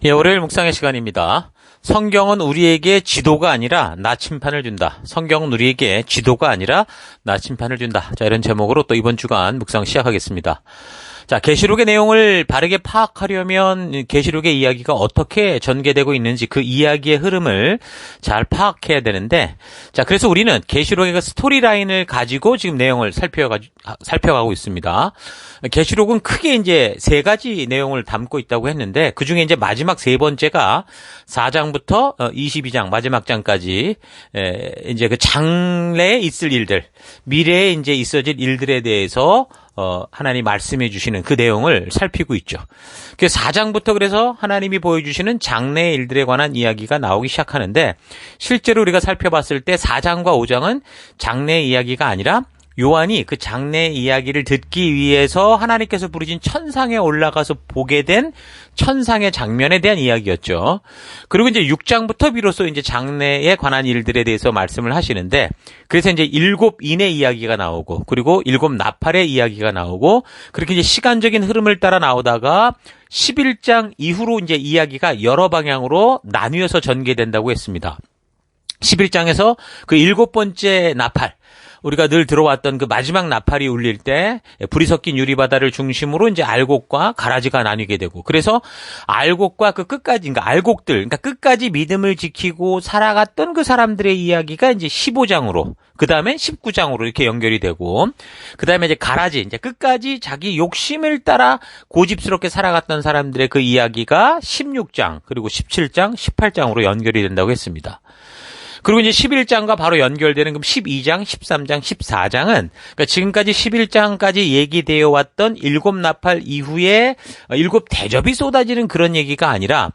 예, 월요일 묵상의 시간입니다. 성경은 우리에게 지도가 아니라 나침판을 준다. 성경은 우리에게 지도가 아니라 나침판을 준다. 자, 이런 제목으로 또 이번 주간 묵상 시작하겠습니다. 자, 계시록의 내용을 바르게 파악하려면 계시록의 이야기가 어떻게 전개되고 있는지 그 이야기의 흐름을 잘 파악해야 되는데, 자, 그래서 우리는 계시록의 그 스토리라인을 가지고 지금 내용을 살펴가고 있습니다. 계시록은 크게 이제 세 가지 내용을 담고 있다고 했는데, 그 중에 이제 마지막 세 번째가 4장부터 22장 마지막 장까지 이제 그 장래에 있을 일들, 미래에 이제 있어질 일들에 대해서 하나님 말씀해 주시는 그 내용을 살피고 있죠. 그 4장부터 그래서 하나님이 보여주시는 장래의 일들에 관한 이야기가 나오기 시작하는데, 실제로 우리가 살펴봤을 때 4장과 5장은 장래의 이야기가 아니라 요한이 그 장래 이야기를 듣기 위해서 하나님께서 부르신 천상에 올라가서 보게 된 천상의 장면에 대한 이야기였죠. 그리고 이제 6장부터 비로소 이제 장래에 관한 일들에 대해서 말씀을 하시는데, 그래서 이제 7인의 이야기가 나오고, 그리고 7나팔의 이야기가 나오고, 그렇게 이제 시간적인 흐름을 따라 나오다가 11장 이후로 이제 이야기가 여러 방향으로 나뉘어서 전개된다고 했습니다. 11장에서 그 7번째 나팔, 우리가 늘 들어왔던 그 마지막 나팔이 울릴 때 불이 섞인 유리바다를 중심으로 이제 알곡과 가라지가 나뉘게 되고, 그래서 알곡과 그 끝까지, 그러니까 알곡들, 그러니까 끝까지 믿음을 지키고 살아갔던 그 사람들의 이야기가 이제 15장으로, 그 다음에 19장으로 이렇게 연결이 되고, 그 다음에 이제 가라지, 이제 끝까지 자기 욕심을 따라 고집스럽게 살아갔던 사람들의 그 이야기가 16장, 그리고 17장, 18장으로 연결이 된다고 했습니다. 그리고 이제 11장과 바로 연결되는 그럼 12장, 13장, 14장은 그러니까 지금까지 11장까지 얘기되어 왔던 7나팔 이후에 7대접이 쏟아지는 그런 얘기가 아니라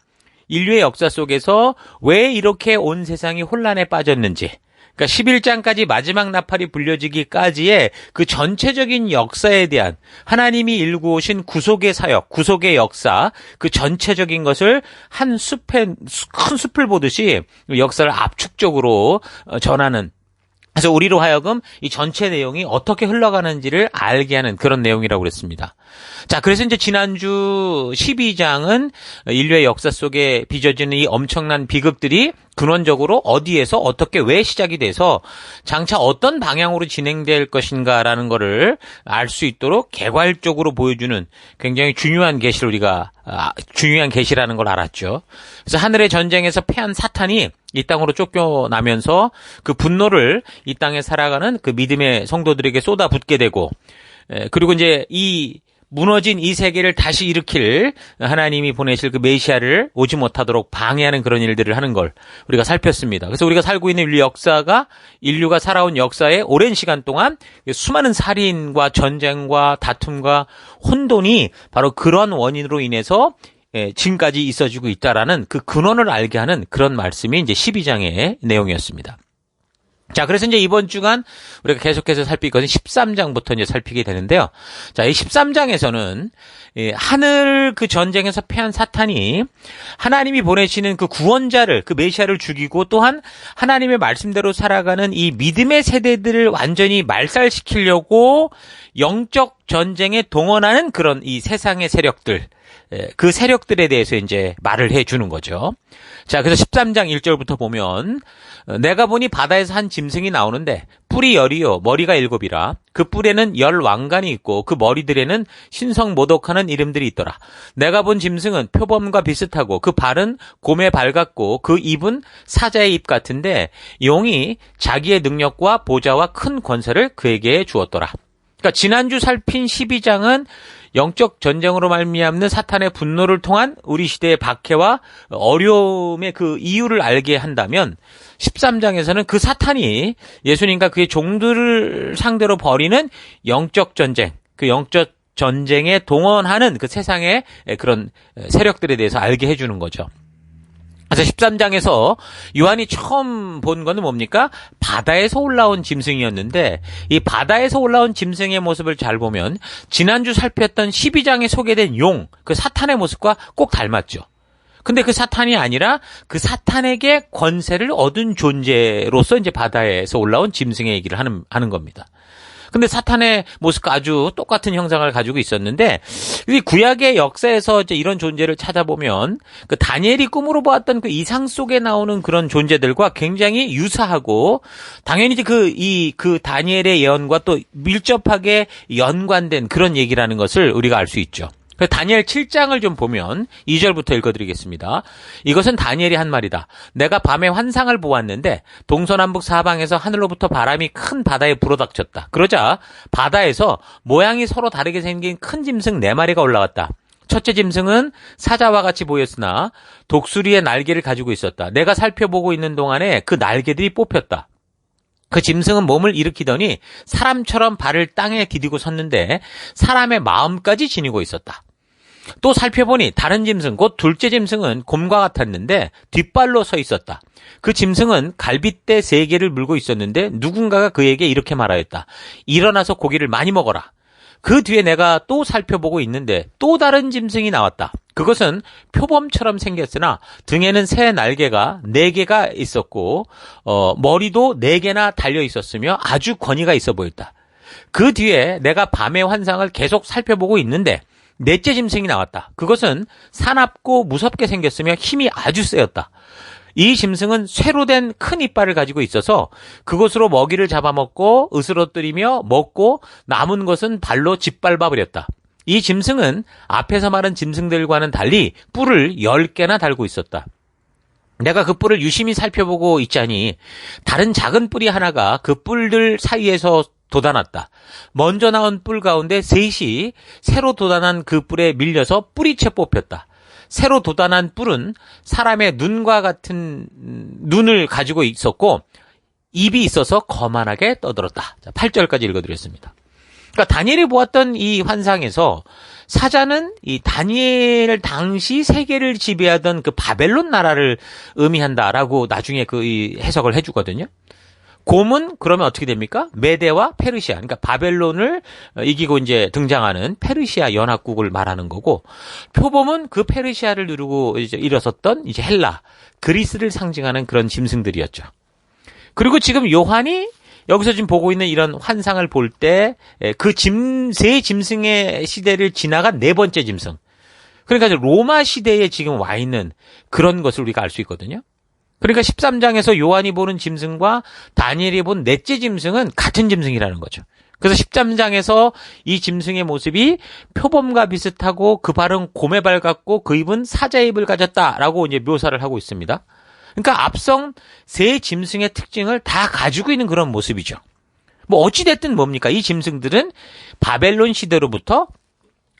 인류의 역사 속에서 왜 이렇게 온 세상이 혼란에 빠졌는지, 그러니까 11장까지 마지막 나팔이 불려지기까지의 그 전체적인 역사에 대한 하나님이 일구 오신 구속의 사역, 구속의 역사, 그 전체적인 것을 한 숲에, 큰 숲을 보듯이 역사를 압축적으로 전하는, 그래서 우리로 하여금 이 전체 내용이 어떻게 흘러가는지를 알게 하는 그런 내용이라고 그랬습니다. 자, 그래서 이제 지난주 12장은 인류의 역사 속에 빚어지는 이 엄청난 비극들이 근원적으로 어디에서 어떻게 왜 시작이 돼서 장차 어떤 방향으로 진행될 것인가라는 거를 알 수 있도록 개괄적으로 보여주는 굉장히 중요한 계시를 우리가 중요한 계시라는 걸 알았죠. 그래서 하늘의 전쟁에서 패한 사탄이 이 땅으로 쫓겨나면서 그 분노를 이 땅에 살아가는 그 믿음의 성도들에게 쏟아붓게 되고, 그리고 이제 이 무너진 이 세계를 다시 일으킬 하나님이 보내실 그 메시아를 오지 못하도록 방해하는 그런 일들을 하는 걸 우리가 살폈습니다. 그래서 우리가 살고 있는 인류 역사가, 인류가 살아온 역사의 오랜 시간 동안 수많은 살인과 전쟁과 다툼과 혼돈이 바로 그런 원인으로 인해서 지금까지 있어지고 있다라는 그 근원을 알게 하는 그런 말씀이 이제 12장의 내용이었습니다. 자, 그래서 이제 이번 주간 우리가 계속해서 살필 것은 13장부터 이제 살피게 되는데요. 자, 이 13장에서는 하늘 그 전쟁에서 패한 사탄이 하나님이 보내시는 그 구원자를, 그 메시아를 죽이고, 또한 하나님의 말씀대로 살아가는 이 믿음의 세대들을 완전히 말살시키려고 영적 전쟁에 동원하는 그런 이 세상의 세력들, 그 세력들에 대해서 이제 말을 해주는 거죠. 자, 그래서 13장 1절부터 보면, 내가 보니 바다에서 한 짐승이 나오는데 뿔이 10이요 머리가 7이라. 그 뿔에는 10 왕관이 있고 그 머리들에는 신성 모독하는 이름들이 있더라. 내가 본 짐승은 표범과 비슷하고 그 발은 곰의 발 같고 그 입은 사자의 입 같은데 용이 자기의 능력과 보좌와 큰 권세를 그에게 주었더라. 그러니까 지난주 살핀 12장은 영적 전쟁으로 말미암는 사탄의 분노를 통한 우리 시대의 박해와 어려움의 그 이유를 알게 한다면, 13장에서는 그 사탄이 예수님과 그의 종들을 상대로 벌이는 영적 전쟁, 그 영적 전쟁에 동원하는 그 세상의 그런 세력들에 대해서 알게 해주는 거죠. 그래서 13장에서 요한이 처음 본 거는 뭡니까? 바다에서 올라온 짐승이었는데, 이 바다에서 올라온 짐승의 모습을 잘 보면 지난주 살폈던 12장에 소개된 용, 그 사탄의 모습과 꼭 닮았죠. 근데 그 사탄이 아니라 그 사탄에게 권세를 얻은 존재로서 이제 바다에서 올라온 짐승의 얘기를 하는 겁니다. 근데 사탄의 모습과 아주 똑같은 형상을 가지고 있었는데, 이 구약의 역사에서 이제 이런 존재를 찾아보면 그 다니엘이 꿈으로 보았던 그 이상 속에 나오는 그런 존재들과 굉장히 유사하고, 당연히 그 다니엘의 예언과 또 밀접하게 연관된 그런 얘기라는 것을 우리가 알 수 있죠. 다니엘 7장을 좀 보면 2절부터 읽어드리겠습니다. 이것은 다니엘이 한 말이다. 내가 밤에 환상을 보았는데 동서남북 사방에서 하늘로부터 바람이 큰 바다에 불어닥쳤다. 그러자 바다에서 모양이 서로 다르게 생긴 큰 짐승 4마리가 올라왔다. 첫째 짐승은 사자와 같이 보였으나 독수리의 날개를 가지고 있었다. 내가 살펴보고 있는 동안에 그 날개들이 뽑혔다. 그 짐승은 몸을 일으키더니 사람처럼 발을 땅에 디디고 섰는데 사람의 마음까지 지니고 있었다. 또 살펴보니 다른 짐승, 곧 둘째 짐승은 곰과 같았는데 뒷발로 서 있었다. 그 짐승은 갈빗대 3개를 물고 있었는데 누군가가 그에게 이렇게 말하였다. 일어나서 고기를 많이 먹어라. 그 뒤에 내가 또 살펴보고 있는데 또 다른 짐승이 나왔다. 그것은 표범처럼 생겼으나 등에는 새 날개가 4개가 있었고 머리도 4개나 달려 있었으며 아주 권위가 있어 보였다. 그 뒤에 내가 밤의 환상을 계속 살펴보고 있는데 넷째 짐승이 나왔다. 그것은 사납고 무섭게 생겼으며 힘이 아주 세었다. 이 짐승은 쇠로 된 큰 이빨을 가지고 있어서 그것으로 먹이를 잡아먹고 으스러뜨리며 먹고 남은 것은 발로 짓밟아 버렸다. 이 짐승은 앞에서 말한 짐승들과는 달리 뿔을 10개나 달고 있었다. 내가 그 뿔을 유심히 살펴보고 있자니 다른 작은 뿔이 하나가 그 뿔들 사이에서 돋아났다. 먼저 나온 뿔 가운데 셋이 새로 돋아난 그 뿔에 밀려서 뿌리채 뽑혔다. 새로 돋아난 뿔은 사람의 눈과 같은 눈을 가지고 있었고 입이 있어서 거만하게 떠들었다. 자, 8절까지 읽어드렸습니다. 그러니까 다니엘이 보았던 이 환상에서 사자는 이 다니엘 당시 세계를 지배하던 그 바벨론 나라를 의미한다라고 나중에 이 해석을 해주거든요. 곰은 그러면 어떻게 됩니까? 메대와 페르시아, 그러니까 바벨론을 이기고 이제 등장하는 페르시아 연합국을 말하는 거고, 표범은 그 페르시아를 누르고 이제 일어섰던 이제 헬라, 그리스를 상징하는 그런 짐승들이었죠. 그리고 지금 요한이 여기서 지금 보고 있는 이런 환상을 볼 때 그 세 짐승의 시대를 지나간 4번째 짐승, 그러니까 로마 시대에 지금 와 있는 그런 것을 우리가 알 수 있거든요. 그러니까 13장에서 요한이 보는 짐승과 다니엘이 본 넷째 짐승은 같은 짐승이라는 거죠. 그래서 13장에서 이 짐승의 모습이 표범과 비슷하고 그 발은 곰의 발 같고 그 입은 사자의 입을 가졌다라고 이제 묘사를 하고 있습니다. 그러니까 앞선 3 짐승의 특징을 다 가지고 있는 그런 모습이죠. 뭐 어찌됐든 뭡니까? 이 짐승들은 바벨론 시대로부터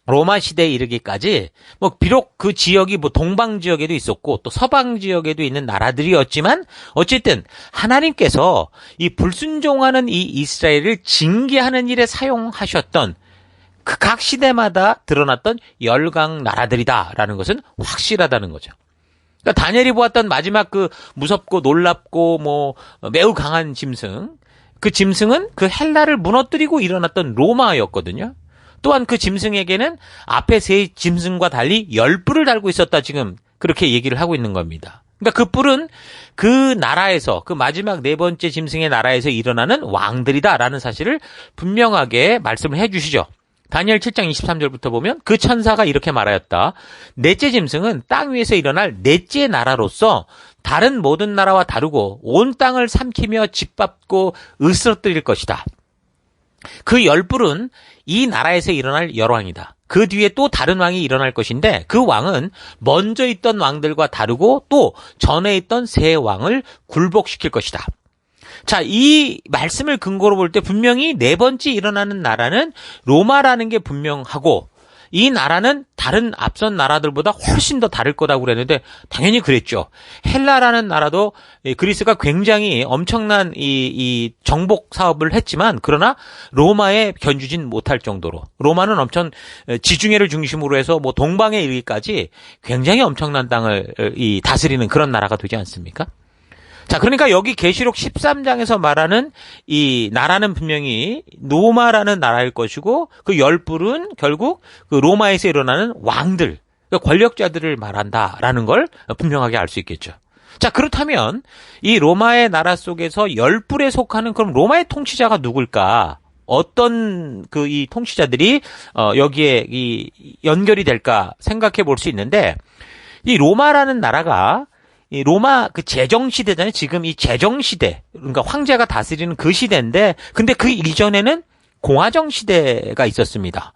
로마 시대에 이르기까지 뭐 비록 그 지역이 뭐 동방 지역에도 있었고 또 서방 지역에도 있는 나라들이었지만 어쨌든 하나님께서 이 불순종하는 이 이스라엘을 징계하는 일에 사용하셨던 그 각 시대마다 드러났던 열강 나라들이다라는 것은 확실하다는 거죠. 그러니까 다니엘이 보았던 마지막 그 무섭고 놀랍고 뭐 매우 강한 짐승, 그 짐승은 그 헬라를 무너뜨리고 일어났던 로마였거든요. 또한 그 짐승에게는 앞에 3 짐승과 달리 10뿔을 달고 있었다, 지금 그렇게 얘기를 하고 있는 겁니다. 그러니까 그 뿔은 그 나라에서, 그 마지막 4번째 짐승의 나라에서 일어나는 왕들이다라는 사실을 분명하게 말씀을 해주시죠. 다니엘 7장 23절부터 보면 그 천사가 이렇게 말하였다. 넷째 짐승은 땅 위에서 일어날 넷째 나라로서 다른 모든 나라와 다르고 온 땅을 삼키며 짓밟고 으스러뜨릴 것이다. 그 10뿔은 이 나라에서 일어날 열왕이다. 그 뒤에 또 다른 왕이 일어날 것인데 그 왕은 먼저 있던 왕들과 다르고 또 전에 있던 새 왕을 굴복시킬 것이다. 자, 이 말씀을 근거로 볼 때 분명히 4번째 일어나는 나라는 로마라는 게 분명하고 이 나라는 다른 앞선 나라들보다 훨씬 더 다를 거라고 그랬는데 당연히 그랬죠. 헬라라는 나라도 그리스가 굉장히 엄청난 이 정복 사업을 했지만 그러나 로마에 견주진 못할 정도로 로마는 엄청 지중해를 중심으로 해서 뭐 동방에 이르기까지 굉장히 엄청난 땅을 다스리는 그런 나라가 되지 않습니까? 자, 그러니까 여기 계시록 13장에서 말하는 이 나라는 분명히 로마라는 나라일 것이고 그 10뿔은 결국 그 로마에서 일어나는 왕들, 그러니까 권력자들을 말한다라는 걸 분명하게 알 수 있겠죠. 자, 그렇다면 이 로마의 나라 속에서 10뿔에 속하는 그럼 로마의 통치자가 누굴까? 어떤 이 통치자들이 여기에 연결이 될까 생각해 볼 수 있는데, 이 로마라는 나라가 이 로마 그 제정 시대잖아요. 지금 이 제정 시대, 그러니까 황제가 다스리는 그 시대인데, 근데 그 이전에는 공화정 시대가 있었습니다.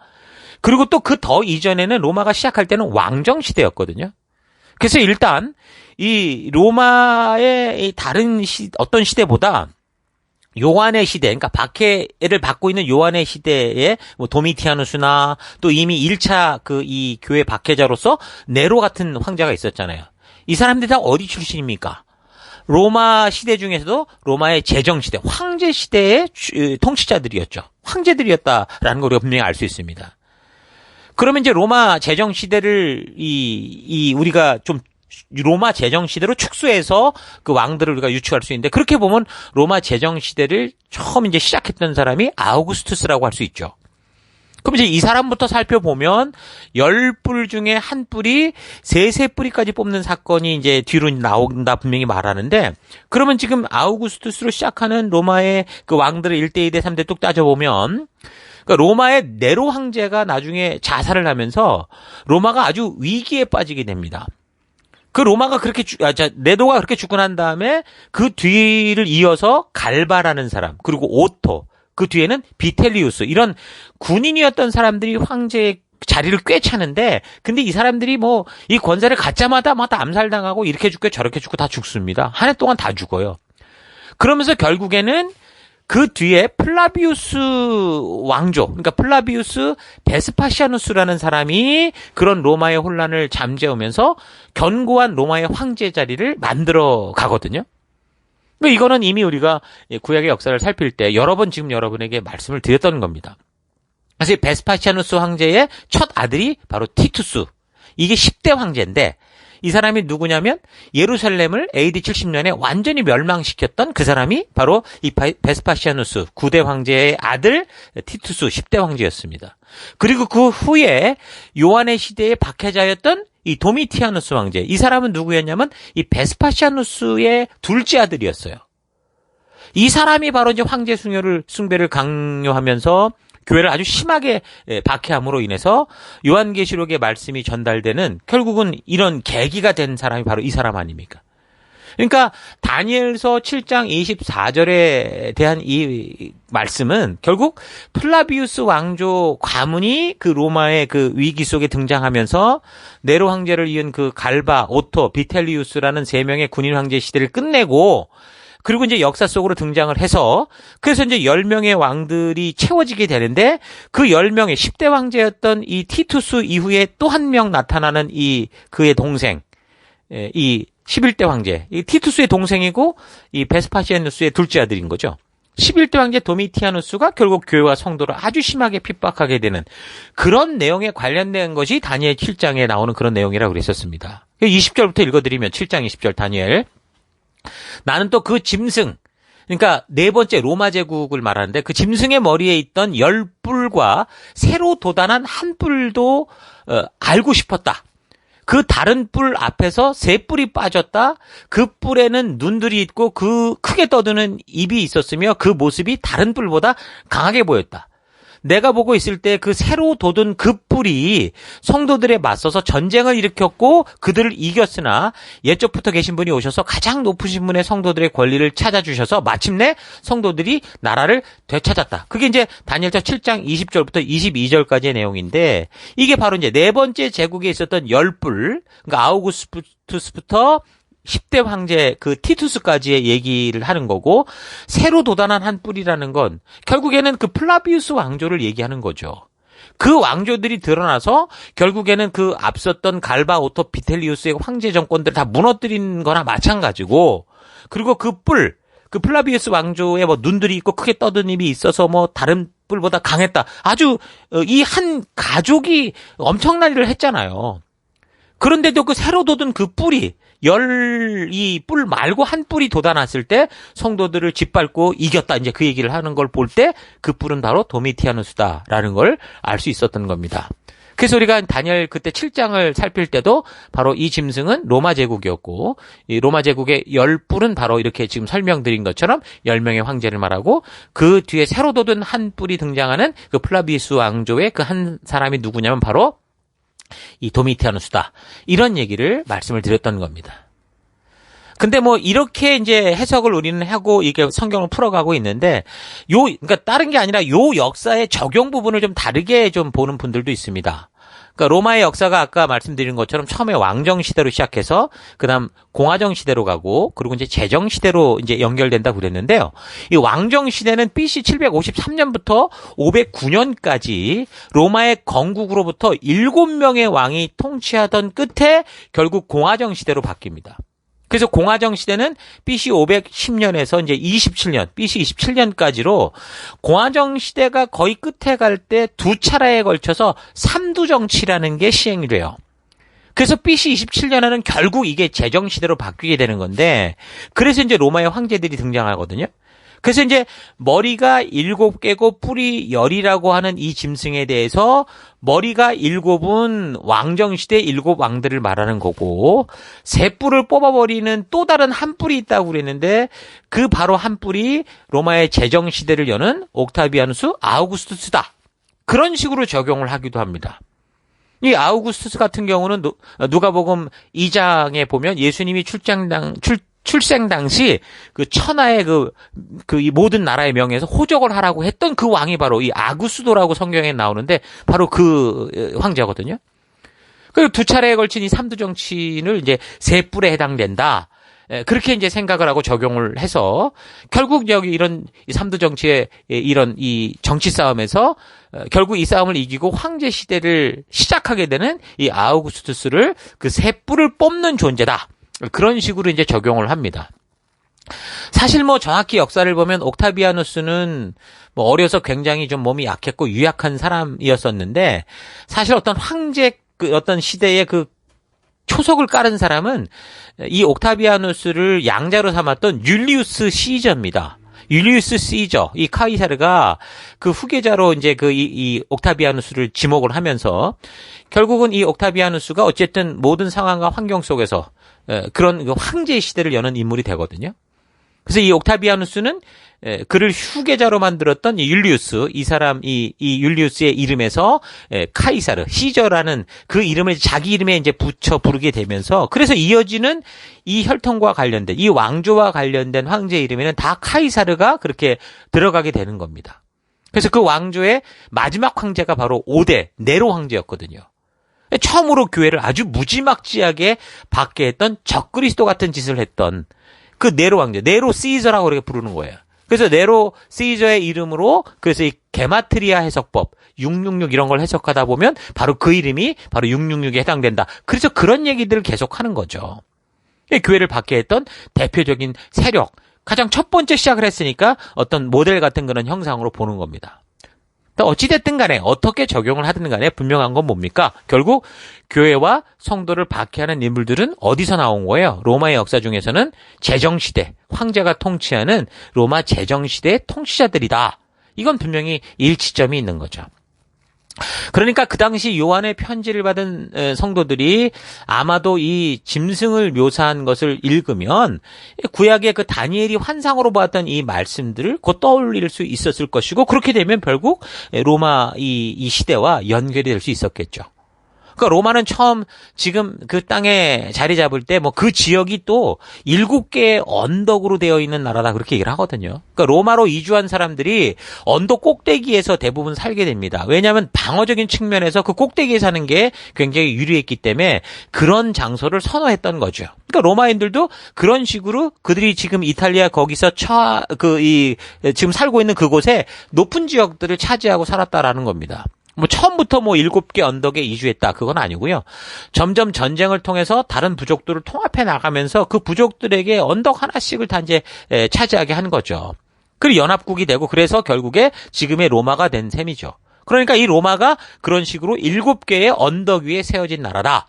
그리고 또 그 더 이전에는 로마가 시작할 때는 왕정 시대였거든요. 그래서 일단 이 로마의 다른 어떤 시대보다 요한의 시대, 그러니까 박해를 받고 있는 요한의 시대에 뭐 도미티아누스나 또 이미 1차 이 교회 박해자로서 네로 같은 황제가 있었잖아요. 이 사람들이 다 어디 출신입니까? 로마 시대 중에서도 로마의 제정 시대, 황제 시대의 통치자들이었죠. 황제들이었다라는 걸 우리가 분명히 알 수 있습니다. 그러면 이제 로마 제정 시대를 우리가 좀 로마 제정 시대로 축소해서 그 왕들을 우리가 유추할 수 있는데, 그렇게 보면 로마 제정 시대를 처음 이제 시작했던 사람이 아우구스투스라고 할 수 있죠. 그럼 이제 이 사람부터 살펴보면 10뿔 중에 한 뿔이 3뿌리까지 뽑는 사건이 이제 뒤로 나온다 분명히 말하는데, 그러면 지금 아우구스투스로 시작하는 로마의 그 왕들을 1대 2대 3대 뚝 따져보면, 그러니까 로마의 네로 황제가 나중에 자살을 하면서 로마가 아주 위기에 빠지게 됩니다. 그 로마가 네로가 그렇게 죽고 난 다음에 그 뒤를 이어서 갈바라는 사람, 그리고 오토, 그 뒤에는 비텔리우스, 이런 군인이었던 사람들이 황제의 자리를 꿰차는데, 근데 이 사람들이 뭐 이 권세를 갖자마자 다 암살당하고 이렇게 죽고 저렇게 죽고 다 죽습니다. 한 해 동안 다 죽어요. 그러면서 결국에는 그 뒤에 플라비우스 왕조, 그러니까 플라비우스 베스파시아누스라는 사람이 그런 로마의 혼란을 잠재우면서 견고한 로마의 황제 자리를 만들어 가거든요. 이거는 이미 우리가 구약의 역사를 살필 때 여러 번 지금 여러분에게 말씀을 드렸던 겁니다. 그래서 베스파시아누스 황제의 첫 아들이 바로 티투스, 이게 10대 황제인데, 이 사람이 누구냐면 예루살렘을 AD 70년에 완전히 멸망시켰던 그 사람이 바로 이 베스파시아누스 9대 황제의 아들 티투스 10대 황제였습니다. 그리고 그 후에 요한의 시대의 박해자였던 이 도미티아누스 황제, 이 사람은 누구였냐면 이 베스파시아누스의 둘째 아들이었어요. 이 사람이 바로 이제 황제 숭배를 강요하면서 교회를 아주 심하게 박해함으로 인해서 요한계시록의 말씀이 전달되는, 결국은 이런 계기가 된 사람이 바로 이 사람 아닙니까? 그러니까 다니엘서 7장 24절에 대한 이 말씀은 결국 플라비우스 왕조 가문이 그 로마의 그 위기 속에 등장하면서 네로 황제를 이은 그 갈바, 오토, 비텔리우스라는 3명의 군인 황제 시대를 끝내고, 그리고 이제 역사 속으로 등장을 해서, 그래서 이제 10명의 왕들이 채워지게 되는데, 그 10명의 10대 황제였던 이 티투스 이후에 또 한 명 나타나는 그의 동생, 이 11대 황제, 이 티투스의 동생이고 이 베스파시아누스의 둘째 아들인 거죠. 11대 황제 도미티아누스가 결국 교회와 성도를 아주 심하게 핍박하게 되는 그런 내용에 관련된 것이 다니엘 7장에 나오는 그런 내용이라고 그랬었습니다. 20절부터 읽어드리면, 7장 20절 다니엘. 나는 또 그 짐승, 그러니까 4번째 로마 제국을 말하는데, 그 짐승의 머리에 있던 10뿔과 새로 돋아난 한 뿔도 알고 싶었다. 그 다른 뿔 앞에서 3뿔이 빠졌다. 그 뿔에는 눈들이 있고 그 크게 떠드는 입이 있었으며 그 모습이 다른 뿔보다 강하게 보였다. 내가 보고 있을 때 그 새로 돋은 그 뿔이 성도들에 맞서서 전쟁을 일으켰고 그들을 이겼으나 옛적부터 계신 분이 오셔서 가장 높으신 분의 성도들의 권리를 찾아주셔서 마침내 성도들이 나라를 되찾았다. 그게 이제 다니엘서 7장 20절부터 22절까지의 내용인데, 이게 바로 이제 4번째 제국에 있었던 10뿔, 그러니까 아우구스투스부터 10대 황제 그 티투스까지의 얘기를 하는 거고, 새로 돋아난 한 뿔이라는 건 결국에는 그 플라비우스 왕조를 얘기하는 거죠. 그 왕조들이 드러나서 결국에는 그 앞섰던 갈바, 오토, 비텔리우스의 황제 정권들을 다 무너뜨린 거나 마찬가지고, 그리고 그 뿔, 그 플라비우스 왕조에 뭐 눈들이 있고 크게 떠든 입이 있어서 뭐 다른 뿔보다 강했다. 아주 이 한 가족이 엄청난 일을 했잖아요. 그런데도 그 새로 돋은 그 뿔이 이 뿔 말고 한 뿔이 돋아났을 때 성도들을 짓밟고 이겼다. 이제 그 얘기를 하는 걸 볼 때 그 뿔은 바로 도미티아누스다라는 걸 알 수 있었던 겁니다. 그래서 우리가 다니엘 그때 7장을 살필 때도 바로 이 짐승은 로마 제국이었고, 이 로마 제국의 10뿔은 바로 이렇게 지금 설명드린 것처럼 10명의 황제를 말하고, 그 뒤에 새로 돋은 한 뿔이 등장하는 그 플라비우스 왕조의 그 한 사람이 누구냐면 바로 이 도미티아누스다. 이런 얘기를 말씀을 드렸던 겁니다. 근데 뭐 이렇게 이제 해석을 우리는 하고 이게 성경을 풀어가고 있는데, 그러니까 다른 게 아니라 요 역사의 적용 부분을 좀 다르게 좀 보는 분들도 있습니다. 그러니까 로마의 역사가 아까 말씀드린 것처럼 처음에 왕정 시대로 시작해서 그다음 공화정 시대로 가고, 그리고 이제 제정 시대로 이제 연결된다고 그랬는데요. 이 왕정 시대는 BC 753년부터 509년까지 로마의 건국으로부터 7명의 왕이 통치하던 끝에 결국 공화정 시대로 바뀝니다. 그래서 공화정 시대는 BC 510년에서 이제 27년, BC 27년까지로 공화정 시대가 거의 끝에 갈 때 두 차례에 걸쳐서 삼두 정치라는 게 시행이 돼요. 그래서 BC 27년에는 결국 이게 제정 시대로 바뀌게 되는 건데, 그래서 이제 로마의 황제들이 등장하거든요. 그래서 이제 머리가 7개고 뿔이 10이라고 하는 이 짐승에 대해서 머리가 7은 왕정시대 7왕들을 말하는 거고, 세 뿔을 뽑아버리는 또 다른 한 뿔이 있다고 그랬는데, 그 바로 한 뿔이 로마의 제정시대를 여는 옥타비아누스 아우구스투스다. 그런 식으로 적용을 하기도 합니다. 이 아우구스투스 같은 경우는 누가복음 2장에 보면 예수님이 출생 당시 그 천하의 이 모든 나라의 명예에서 호적을 하라고 했던 그 왕이 바로 이 아구스도라고 성경에 나오는데 바로 그 황제거든요. 그리고 두 차례에 걸친 이 삼두 정치인을 이제 세 뿔에 해당된다. 그렇게 이제 생각을 하고 적용을 해서 결국 여기 이런 이 삼두 정치의 이런 이 정치 싸움에서 결국 이 싸움을 이기고 황제 시대를 시작하게 되는 이 아우구스투스를 그 세 뿔을 뽑는 존재다. 그런 식으로 이제 적용을 합니다. 사실 뭐 정확히 역사를 보면 옥타비아누스는 뭐 어려서 굉장히 좀 몸이 약했고 유약한 사람이었었는데, 사실 어떤 황제 어떤 시대의 그 초석을 깔은 사람은 이 옥타비아누스를 양자로 삼았던 율리우스 시저입니다. 율리우스 시저, 이 카이사르가 그 후계자로 이제 이 옥타비아누스를 지목을 하면서 결국은 이 옥타비아누스가 어쨌든 모든 상황과 환경 속에서 그런 그 황제의 시대를 여는 인물이 되거든요. 그래서 이 옥타비아누스는 그를 후계자로 만들었던 율리우스, 이 사람, 이 율리우스의 이름에서 카이사르, 시저라는 그 이름을 자기 이름에 이제 붙여 부르게 되면서, 그래서 이어지는 이 혈통과 관련된, 이 왕조와 관련된 황제 이름에는 다 카이사르가 그렇게 들어가게 되는 겁니다. 그래서 그 왕조의 마지막 황제가 바로 5대 네로 황제였거든요. 처음으로 교회를 아주 무지막지하게 받게 했던 적그리스도 같은 짓을 했던 그 네로 황제, 네로 시저라고 그렇게 부르는 거예요. 그래서 네로 시저의 이름으로, 그래서 이 게마트리아 해석법 666 이런 걸 해석하다 보면 바로 그 이름이 바로 666에 해당된다. 그래서 그런 얘기들을 계속 하는 거죠. 교회를 받게 했던 대표적인 세력, 가장 첫 번째 시작을 했으니까 어떤 모델 같은 그런 형상으로 보는 겁니다. 어찌됐든 간에 어떻게 적용을 하든 간에 분명한 건 뭡니까? 결국 교회와 성도를 박해하는 인물들은 어디서 나온 거예요? 로마의 역사 중에서는 제정시대, 황제가 통치하는 로마 제정시대의 통치자들이다. 이건 분명히 일치점이 있는 거죠. 그러니까 그 당시 요한의 편지를 받은 성도들이 아마도 이 짐승을 묘사한 것을 읽으면 구약의 그 다니엘이 환상으로 보았던 이 말씀들을 곧 떠올릴 수 있었을 것이고, 그렇게 되면 결국 로마 이 시대와 연결이 될 수 있었겠죠. 그러니까 로마는 처음 지금 그 땅에 자리 잡을 때 뭐 그 지역이 또 7개의 언덕으로 되어 있는 나라다 그렇게 얘기를 하거든요. 그러니까 로마로 이주한 사람들이 언덕 꼭대기에서 대부분 살게 됩니다. 왜냐하면 방어적인 측면에서 그 꼭대기에 사는 게 굉장히 유리했기 때문에 그런 장소를 선호했던 거죠. 그러니까 로마인들도 그런 식으로 그들이 지금 이탈리아 거기서 지금 살고 있는 그곳에 높은 지역들을 차지하고 살았다라는 겁니다. 뭐 처음부터 7개 언덕에 이주했다, 그건 아니고요. 점점 전쟁을 통해서 다른 부족들을 통합해 나가면서 그 부족들에게 언덕 하나씩을 다 이제 차지하게 한 거죠. 그리고 연합국이 되고, 그래서 결국에 지금의 로마가 된 셈이죠. 그러니까 이 로마가 그런 식으로 7개의 언덕 위에 세워진 나라다.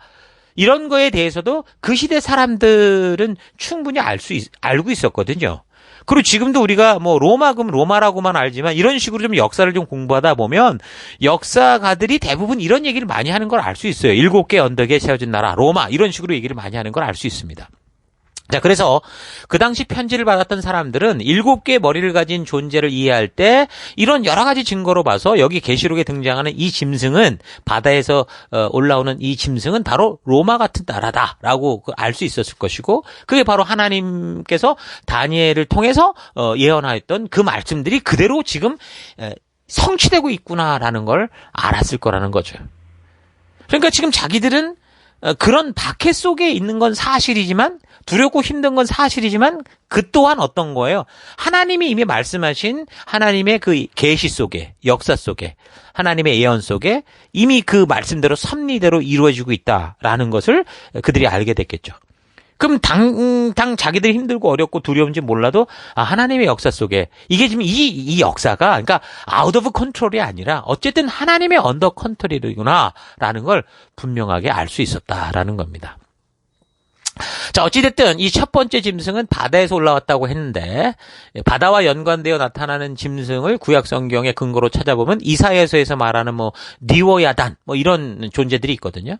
이런 거에 대해서도 그 시대 사람들은 충분히 알고 있었거든요. 그리고 지금도 우리가 뭐 로마금 로마라고만 알지만 이런 식으로 좀 역사를 좀 공부하다 보면 역사가들이 대부분 이런 얘기를 많이 하는 걸 알 수 있어요. 7개 언덕에 세워진 나라 로마 이런 식으로 얘기를 많이 하는 걸 알 수 있습니다. 자, 그래서 그 당시 편지를 받았던 사람들은 7개의 머리를 가진 존재를 이해할 때 이런 여러 가지 증거로 봐서 여기 계시록에 등장하는 이 짐승은 바다에서 올라오는 이 짐승은 바로 로마 같은 나라다라고 알 수 있었을 것이고 그게 바로 하나님께서 다니엘을 통해서 예언하였던 그 말씀들이 그대로 지금 성취되고 있구나라는 걸 알았을 거라는 거죠. 그러니까 지금 자기들은 그런 박해 속에 있는 건 사실이지만 두렵고 힘든 건 사실이지만 그 또한 어떤 거예요? 하나님이 이미 말씀하신 하나님의 그 계시 속에 역사 속에 하나님의 예언 속에 이미 그 말씀대로 섭리대로 이루어지고 있다라는 것을 그들이 알게 됐겠죠. 그럼 당 자기들이 힘들고 어렵고 두려운지 몰라도 하나님의 역사 속에 이게 지금 이 역사가 그러니까 아웃 오브 컨트롤이 아니라 어쨌든 하나님의 언더 컨트롤이구나라는 걸 분명하게 알 수 있었다라는 겁니다. 자, 어찌됐든 이 첫 번째 짐승은 바다에서 올라왔다고 했는데 바다와 연관되어 나타나는 짐승을 구약 성경의 근거로 찾아보면 이사야서에서 말하는 뭐 니워야단 뭐 이런 존재들이 있거든요.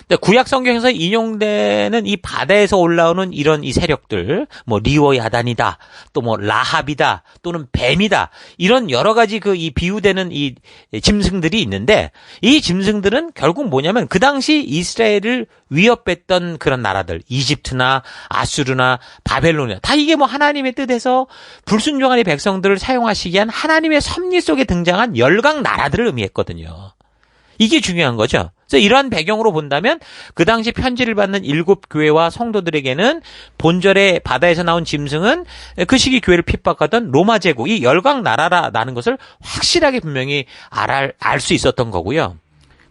근데 구약 성경에서 인용되는 이 바다에서 올라오는 이런 이 세력들 뭐 리워야단이다 또 뭐 라합이다 또는 뱀이다 이런 여러 가지 그 이 비유되는 이 짐승들이 있는데 이 짐승들은 결국 뭐냐면 그 당시 이스라엘을 위협했던 그런 나라들 이집트나 아수르나 바벨론이나 다 이게 뭐 하나님의 뜻에서 불순종한 이 백성들을 사용하시기 위한 하나님의 섭리 속에 등장한 열강 나라들을 의미했거든요. 이게 중요한 거죠. 그래서 이러한 배경으로 본다면 그 당시 편지를 받는 7교회와 성도들에게는 본절의 바다에서 나온 짐승은 그 시기 교회를 핍박하던 로마 제국, 이 열강 나라라는 것을 확실하게 분명히 알 수 있었던 거고요.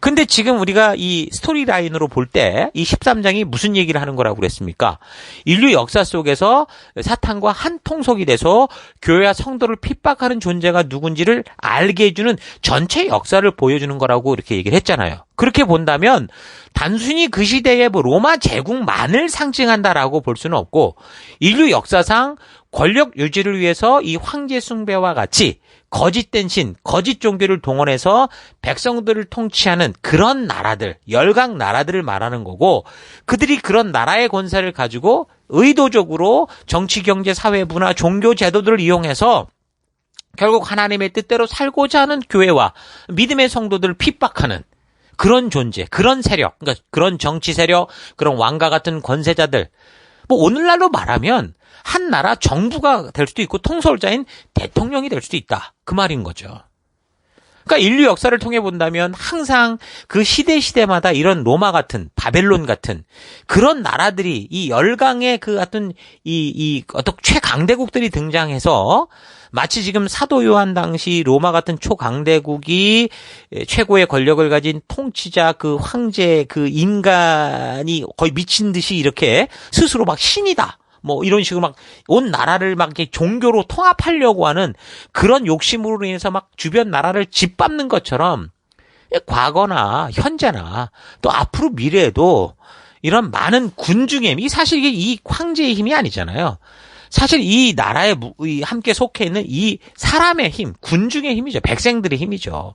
근데 지금 우리가 이 스토리 라인으로 볼 때 이 13장이 무슨 얘기를 하는 거라고 그랬습니까? 인류 역사 속에서 사탄과 한 통속이 돼서 교회와 성도를 핍박하는 존재가 누군지를 알게 해주는 전체 역사를 보여주는 거라고 이렇게 얘기를 했잖아요. 그렇게 본다면 단순히 그 시대의 뭐 로마 제국만을 상징한다라고 볼 수는 없고 인류 역사상 권력 유지를 위해서 이 황제 숭배와 같이 거짓된 신, 거짓 종교를 동원해서 백성들을 통치하는 그런 나라들, 열강 나라들을 말하는 거고 그들이 그런 나라의 권세를 가지고 의도적으로 정치, 경제, 사회, 문화, 종교 제도들을 이용해서 결국 하나님의 뜻대로 살고자 하는 교회와 믿음의 성도들을 핍박하는 그런 존재, 그런 세력, 그러니까 그런 정치 세력, 그런 왕과 같은 권세자들 뭐 오늘날로 말하면 한 나라 정부가 될 수도 있고 통솔자인 대통령이 될 수도 있다. 그 말인 거죠. 그러니까 인류 역사를 통해 본다면 항상 그 시대마다 이런 로마 같은 바벨론 같은 그런 나라들이 이 열강의 그 같은 이 어떤 최강대국들이 등장해서 마치 지금 사도 요한 당시 로마 같은 초강대국이 최고의 권력을 가진 통치자 그 황제 그 인간이 거의 미친 듯이 이렇게 스스로 막 신이다. 뭐 이런 식으로 막 온 나라를 막 이렇게 종교로 통합하려고 하는 그런 욕심으로 인해서 막 주변 나라를 짓밟는 것처럼 과거나 현재나 또 앞으로 미래에도 이런 많은 군중의 힘이 사실 이게 이 황제의 힘이 아니잖아요. 사실 이 나라에 함께 속해 있는 이 사람의 힘, 군중의 힘이죠. 백성들의 힘이죠.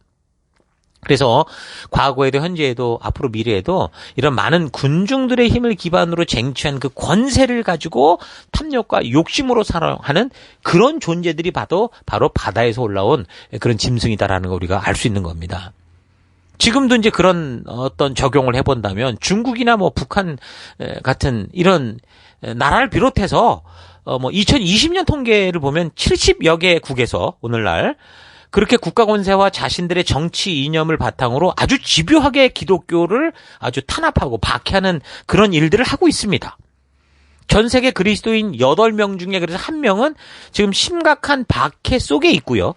그래서 과거에도 현재에도 앞으로 미래에도 이런 많은 군중들의 힘을 기반으로 쟁취한 그 권세를 가지고 탐욕과 욕심으로 살아가는 그런 존재들이 바로 바다에서 올라온 그런 짐승이다라는 걸 우리가 알 수 있는 겁니다. 지금도 이제 그런 어떤 적용을 해본다면 중국이나 뭐 북한 같은 이런 나라를 비롯해서 뭐 2020년 통계를 보면 70여 개국에서 오늘날 그렇게 국가 권세와 자신들의 정치 이념을 바탕으로 아주 집요하게 기독교를 아주 탄압하고 박해하는 그런 일들을 하고 있습니다. 전 세계 그리스도인 8명 중에 그래서 1명은 지금 심각한 박해 속에 있고요.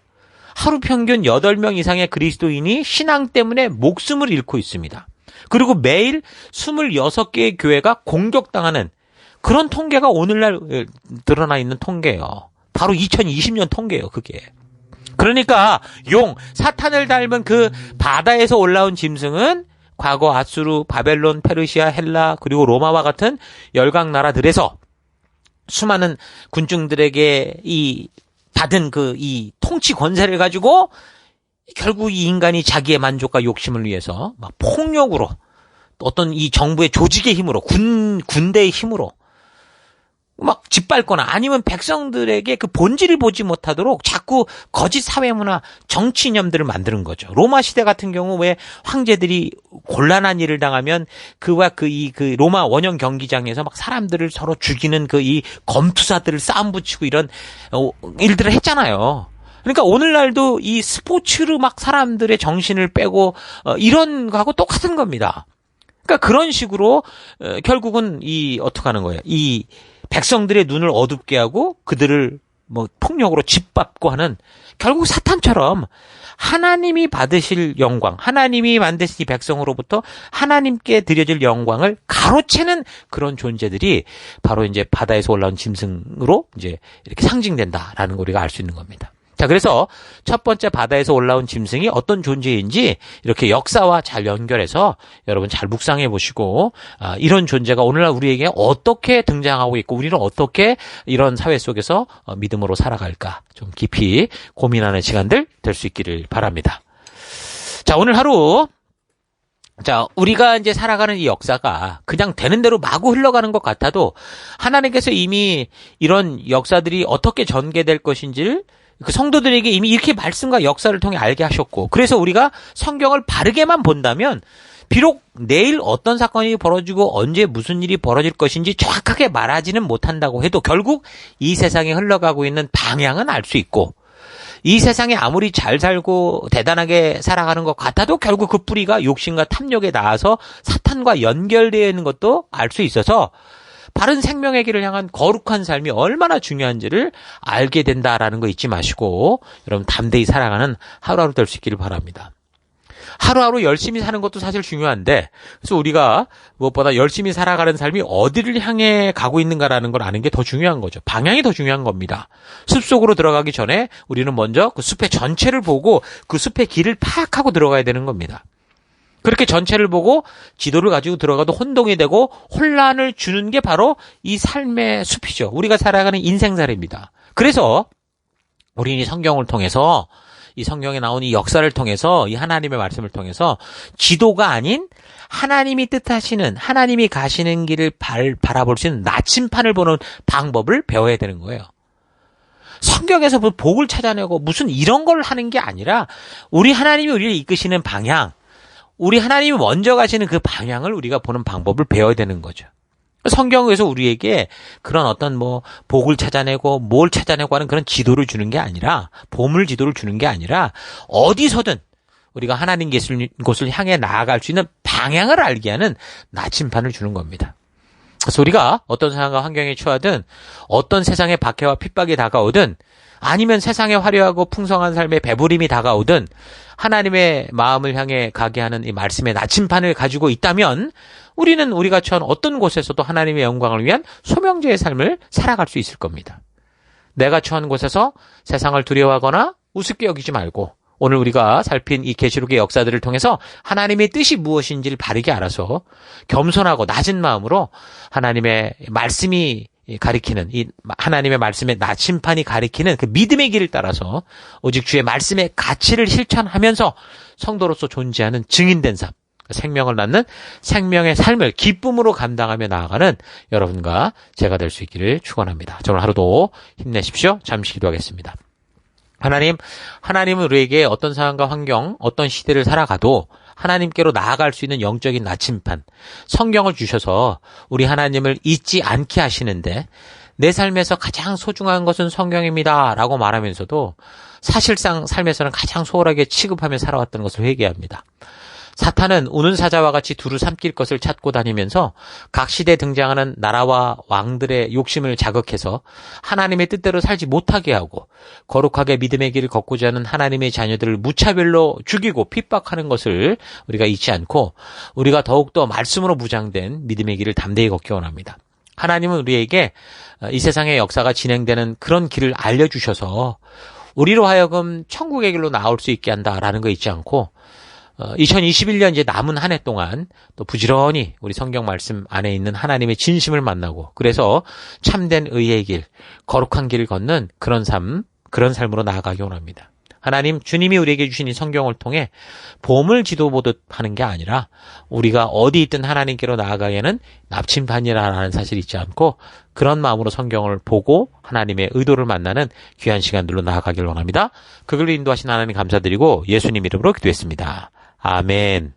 하루 평균 8명 이상의 그리스도인이 신앙 때문에 목숨을 잃고 있습니다. 그리고 매일 26개의 교회가 공격당하는 그런 통계가 오늘날 드러나 있는 통계예요. 바로 2020년 통계예요, 그게. 그러니까 사탄을 닮은 그 바다에서 올라온 짐승은 과거 아수르, 바벨론, 페르시아, 헬라 그리고 로마와 같은 열강 나라들에서 수많은 군중들에게 받은 이 통치 권세를 가지고 결국 이 인간이 자기의 만족과 욕심을 위해서 막 폭력으로 어떤 이 정부의 조직의 힘으로 군대의 힘으로 막 짓밟거나 아니면 백성들에게 그 본질을 보지 못하도록 자꾸 거짓 사회문화, 정치 이념들을 만드는 거죠. 로마 시대 같은 경우 왜 황제들이 곤란한 일을 당하면 그와 그 로마 원형 경기장에서 막 사람들을 서로 죽이는 이 검투사들을 싸움 붙이고 이런 일들을 했잖아요. 그러니까 오늘날도 이 스포츠로 막 사람들의 정신을 빼고 이런 거하고 똑같은 겁니다. 그러니까 그런 식으로 결국은 어떻게 하는 거예요? 이 백성들의 눈을 어둡게 하고 그들을 폭력으로 짓밟고 하는 결국 사탄처럼 하나님이 받으실 영광, 하나님이 만드신 이 백성으로부터 하나님께 드려질 영광을 가로채는 그런 존재들이 바로 이제 바다에서 올라온 짐승으로 이제 이렇게 상징된다라는 걸 우리가 알 수 있는 겁니다. 자, 그래서 첫 번째 바다에서 올라온 짐승이 어떤 존재인지 이렇게 역사와 잘 연결해서 여러분 잘 묵상해 보시고 이런 존재가 오늘날 우리에게 어떻게 등장하고 있고 우리는 어떻게 이런 사회 속에서 믿음으로 살아갈까 좀 깊이 고민하는 시간들 될 수 있기를 바랍니다. 자, 오늘 하루 우리가 이제 살아가는 이 역사가 그냥 되는 대로 마구 흘러가는 것 같아도 하나님께서 이미 이런 역사들이 어떻게 전개될 것인지를 그 성도들에게 이미 이렇게 말씀과 역사를 통해 알게 하셨고, 그래서 우리가 성경을 바르게만 본다면 비록 내일 어떤 사건이 벌어지고 언제 무슨 일이 벌어질 것인지 정확하게 말하지는 못한다고 해도 결국 이 세상에 흘러가고 있는 방향은 알 수 있고, 이 세상에 아무리 잘 살고 대단하게 살아가는 것 같아도 결국 그 뿌리가 욕심과 탐욕에 닿아서 사탄과 연결되어 있는 것도 알 수 있어서 바른 생명의 길을 향한 거룩한 삶이 얼마나 중요한지를 알게 된다라는 거 잊지 마시고 여러분 담대히 살아가는 하루하루 될 수 있기를 바랍니다. 하루하루 열심히 사는 것도 사실 중요한데, 그래서 우리가 무엇보다 열심히 살아가는 삶이 어디를 향해 가고 있는가라는 걸 아는 게 더 중요한 거죠. 방향이 더 중요한 겁니다. 숲속으로 들어가기 전에 우리는 먼저 그 숲의 전체를 보고 그 숲의 길을 파악하고 들어가야 되는 겁니다. 그렇게 전체를 보고 지도를 가지고 들어가도 혼동이 되고 혼란을 주는 게 바로 이 삶의 숲이죠. 우리가 살아가는 인생살이입니다. 그래서 우리는 이 성경을 통해서, 이 성경에 나온 이 역사를 통해서, 이 하나님의 말씀을 통해서 지도가 아닌 하나님이 뜻하시는, 하나님이 가시는 길을 바라볼 수 있는 나침판을 보는 방법을 배워야 되는 거예요. 성경에서 복을 찾아내고 무슨 이런 걸 하는 게 아니라 우리 하나님이 우리를 이끄시는 방향, 우리 하나님이 먼저 가시는 그 방향을 우리가 보는 방법을 배워야 되는 거죠. 성경에서 우리에게 그런 어떤 복을 찾아내고 뭘 찾아내고 하는 그런 지도를 주는 게 아니라, 보물 지도를 주는 게 아니라 어디서든 우리가 하나님 계신 곳을 향해 나아갈 수 있는 방향을 알게 하는 나침판을 주는 겁니다. 그래서 우리가 어떤 상황과 환경에 처하든, 어떤 세상의 박해와 핍박이 다가오든, 아니면 세상의 화려하고 풍성한 삶의 배부림이 다가오든 하나님의 마음을 향해 가게 하는 이 말씀의 나침판을 가지고 있다면 우리는 우리가 처한 어떤 곳에서도 하나님의 영광을 위한 소명제의 삶을 살아갈 수 있을 겁니다. 내가 처한 곳에서 세상을 두려워하거나 우습게 여기지 말고 오늘 우리가 살핀 이 계시록의 역사들을 통해서 하나님의 뜻이 무엇인지를 바르게 알아서 겸손하고 낮은 마음으로 하나님의 말씀이 가리키는, 이 하나님의 말씀의 나침판이 가리키는 그 믿음의 길을 따라서 오직 주의 말씀의 가치를 실천하면서 성도로서 존재하는 증인된 삶, 생명을 낳는 생명의 삶을 기쁨으로 감당하며 나아가는 여러분과 제가 될 수 있기를 축원합니다. 오늘 하루도 힘내십시오. 잠시 기도하겠습니다. 하나님은 우리에게 어떤 상황과 환경, 어떤 시대를 살아가도 하나님께로 나아갈 수 있는 영적인 나침판, 성경을 주셔서 우리 하나님을 잊지 않게 하시는데, 내 삶에서 가장 소중한 것은 성경입니다 라고 말하면서도 사실상 삶에서는 가장 소홀하게 취급하며 살아왔던 것을 회개합니다. 사탄은 우는 사자와 같이 두루 삼킬 것을 찾고 다니면서 각 시대에 등장하는 나라와 왕들의 욕심을 자극해서 하나님의 뜻대로 살지 못하게 하고 거룩하게 믿음의 길을 걷고자 하는 하나님의 자녀들을 무차별로 죽이고 핍박하는 것을 우리가 잊지 않고 우리가 더욱더 말씀으로 무장된 믿음의 길을 담대히 걷기 원합니다. 하나님은 우리에게 이 세상의 역사가 진행되는 그런 길을 알려주셔서 우리로 하여금 천국의 길로 나올 수 있게 한다라는 거 잊지 않고 2021년 이제 남은 한 해 동안 또 부지런히 우리 성경 말씀 안에 있는 하나님의 진심을 만나고 그래서 참된 의의 길, 거룩한 길을 걷는 그런 삶으로 나아가기 원합니다. 하나님, 주님이 우리에게 주신 이 성경을 통해 봄을 지도보듯 하는 게 아니라 우리가 어디 있든 하나님께로 나아가기에는 나침반이라는 사실이 있지 않고 그런 마음으로 성경을 보고 하나님의 의도를 만나는 귀한 시간들로 나아가길 원합니다. 그걸로 인도하신 하나님 감사드리고 예수님 이름으로 기도했습니다. 아멘.